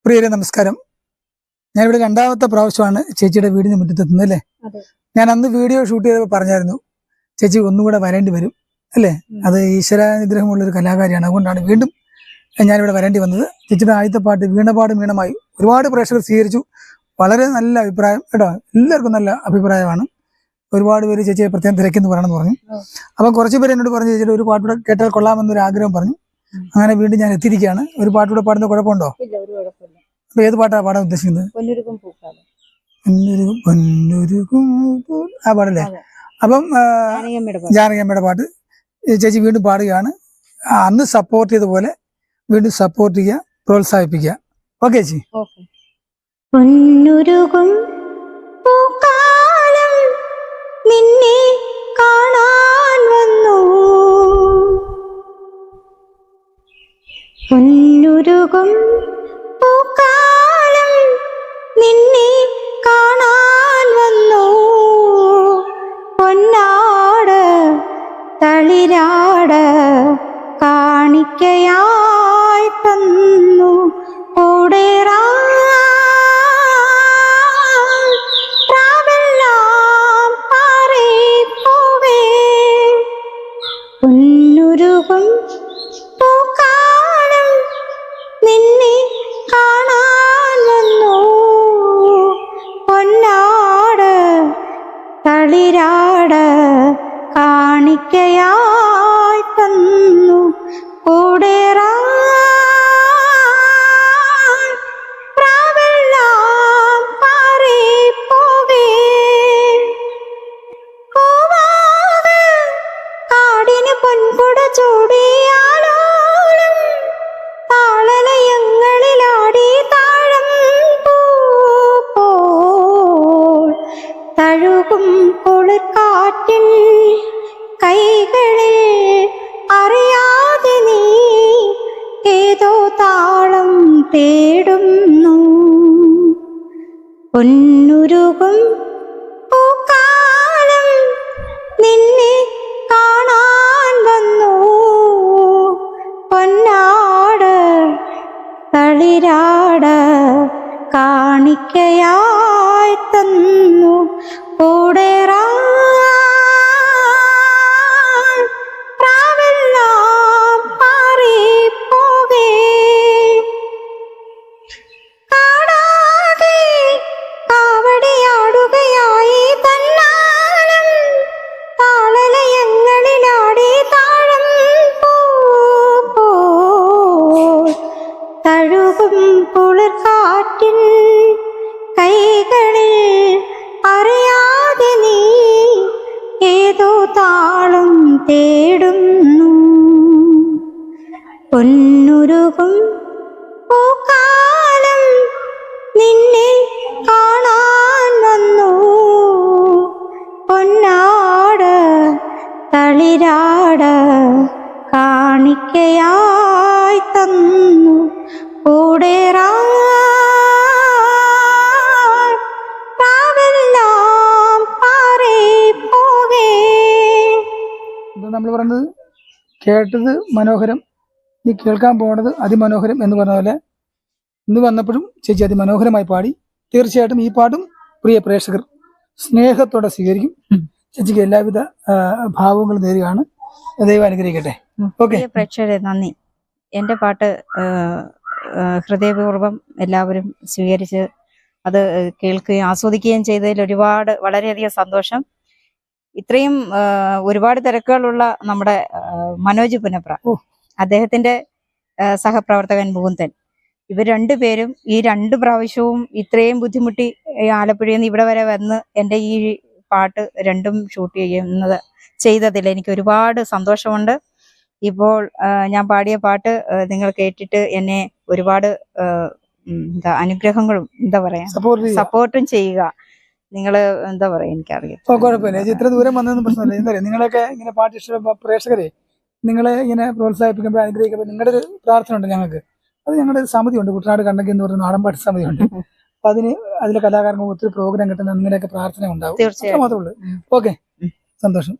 പ്രിയരെ നമസ്കാരം. ഞാനിവിടെ രണ്ടാമത്തെ പ്രാവശ്യമാണ് ചേച്ചിയുടെ വീടിന് മുറ്റത്തെത്തുന്നത് അല്ലേ? ഞാൻ അന്ന് വീഡിയോ ഷൂട്ട് ചെയ്തപ്പോൾ പറഞ്ഞായിരുന്നു ചേച്ചി ഒന്നുകൂടെ വരേണ്ടി വരും അല്ലേ? അത് ഈശ്വരാനുഗ്രഹമുള്ളൊരു കലാകാരിയാണ്, അതുകൊണ്ടാണ് വീണ്ടും ഞാനിവിടെ വരേണ്ടി വന്നത്. ചേച്ചിയുടെ ആദ്യത്തെ പാട്ട് വീണപാടും വീണമായി ഒരുപാട് പ്രേക്ഷകർ സ്വീകരിച്ചു. വളരെ നല്ല അഭിപ്രായം കേട്ടോ, എല്ലാവർക്കും നല്ല അഭിപ്രായമാണ്. ഒരുപാട് പേര് ചേച്ചിയെ പ്രത്യേകം തിരക്കെന്ന് പറയണമെന്ന് പറഞ്ഞു. അപ്പം കുറച്ച് പേര് എന്നോട് പറഞ്ഞു ചേച്ചിയുടെ ഒരു പാട്ടുകൂടെ കേട്ടാൽ കൊള്ളാമെന്നൊരു ആഗ്രഹം പറഞ്ഞു. അങ്ങനെ വീണ്ടും ഞാൻ എത്തിയിരിക്കുകയാണ്. ഒരു പാട്ടുകൂടെ പാടുന്ന കുഴപ്പമുണ്ടോ? അപ്പൊ ഏത് പാട്ടാ പാടാൻ ഉദ്ദേശിക്കുന്നത്? ആ പാടല്ലേ? അപ്പം ജാനകിയമ്മയുടെ പാട്ട് ചേച്ചി വീണ്ടും പാടുകയാണ്. അന്ന് സപ്പോർട്ട് ചെയ്ത പോലെ വീണ്ടും സപ്പോർട്ട് ചെയ്യുക, പ്രോത്സാഹിപ്പിക്കുക. ഓക്കെ ചേച്ചി. പൊന്നുരുകും പൂക്കാലം നിന്നെ കാണാൻ വന്നു, പൊന്നുരുകും പൂക്കാലം നിന്നെ കാണാൻ വന്നു, പൊന്നാട് തളിരാട് കാണിക്കയായി തന്നു, ഓടേറാ പൊന്നുരുകും പൂക്കാലം നിന്നെ കാണാൻ വന്നു, പൊന്നാട് തളിരാട് കാണിക്കയായി തന്നു, കൂടേറാ പ്രാവെല്ലാം പാറി പോകേ, കാടിന് പൊൻകുട ചൂടിയാലോലം താളലയങ്ങളിലാടി താഴം പോൽ തഴുകും കുളിർക്കാറ്റിൻ കൈകളിൽ അറിയാതെ നീ ഏതോ താളം തേടുന്നു, പൊന്നുരുകും പൂക്കാലം നിന്നെ കാണാൻ വന്നു, പൊന്നാട് തളിരാട് കാണിക്കയായി തന്നു, കൂടേറാ പ്രാവെല്ലാം പാറി പോകേ, കാണാതെ കാവടിയാടുകയായി തന്നാലും താളലയങ്ങളിലാടി താഴം പോൽ തഴുകും കുളിർക്കാറ്റിൻ കൈകളിൽ അറിയാതെ നീ ഏതോ താളം തേടുന്നു, പൊന്നുരുകും പൂക്കാലം നിന്നെ കാണാൻ വന്നു, പൊന്നാട് തളിരാട് കാണിക്കയായി തന്നു, കൂടേറാ പ്രാവെല്ലാം പാറി പോകേ. നമ്മൾ പറഞ്ഞത് കേട്ടത് മനോഹരം, നീ കേൾക്കാൻ പോണത് അതിമനോഹരം എന്ന് പറഞ്ഞ പോലെ ഇന്ന് വന്നപ്പോഴും ചേച്ചി അതിമനോഹരമായി പാടി. തീർച്ചയായിട്ടും ഈ പാട്ടും പ്രിയ പ്രേക്ഷകർ സ്നേഹത്തോടെ സ്വീകരിക്കും. ചേച്ചിക്ക് എല്ലാവിധ ഭാവങ്ങളും നേരുകയാണ്. ദൈവം അനുഗ്രഹിക്കട്ടെ. ഓക്കെ പ്രേക്ഷകരെ നന്ദി. എൻ്റെ പാട്ട് ഹൃദയപൂർവ്വം എല്ലാവരും സ്വീകരിച്ച് അത് കേൾക്കുകയും ആസ്വദിക്കുകയും ചെയ്തതിൽ വളരെയധികം സന്തോഷം. ഇത്രയും ഒരുപാട് തിരക്കുകളുള്ള നമ്മുടെ മനോജ് പുന്നപ്ര, അദ്ദേഹത്തിന്റെ സഹപ്രവർത്തകൻ മുകുന്ദൻ, ഇവർ രണ്ടുപേരും ഈ 2 പ്രാവശ്യവും ഇത്രയും ബുദ്ധിമുട്ടി ആലപ്പുഴയിൽ നിന്ന് ഇവിടെ വരെ വന്ന് എൻ്റെ ഈ പാട്ട് രണ്ടും ഷൂട്ട് ചെയ്തതിൽ എനിക്ക് ഒരുപാട് സന്തോഷമുണ്ട്. ഇപ്പോൾ ഞാൻ പാടിയ പാട്ട് നിങ്ങൾ കേട്ടിട്ട് എന്നെ ഒരുപാട് അനുഗ്രഹങ്ങളും സപ്പോർട്ടും ചെയ്യുക. നിങ്ങള് എന്താ പറയാ, എനിക്കറിയാം. കുഴപ്പമില്ല, ഇത്ര ദൂരം വന്നതൊന്നും പ്രശ്നമില്ല. എന്താ പറയാ, നിങ്ങളൊക്കെ ഇങ്ങനെ പാട്ട് ഇഷ്ടമുള്ള പ്രേക്ഷകരെ നിങ്ങളെ ഇങ്ങനെ പ്രോത്സാഹിപ്പിക്കുമ്പോൾ അനുഗ്രഹിക്കുമ്പോൾ നിങ്ങളുടെ ഒരു പ്രാർത്ഥന ഉണ്ട് ഞങ്ങൾക്ക്. അത് ഞങ്ങളുടെ ഒരു സമിതിയുണ്ട്, കുട്ടനാട് കണ്ണകി എന്ന് പറയുന്ന നാടൻപാട്ട് സമിതിയുണ്ട്. അപ്പൊ അതിലെ കലാകാരങ്ങൾക്ക് ഒത്തിരി പ്രോഗ്രാം കിട്ടുന്ന നിങ്ങളുടെയൊക്കെ പ്രാർത്ഥന ഉണ്ടാവും. തീർച്ചയായും. മാത്രമേ ഉള്ളൂ. ഓക്കെ, സന്തോഷം.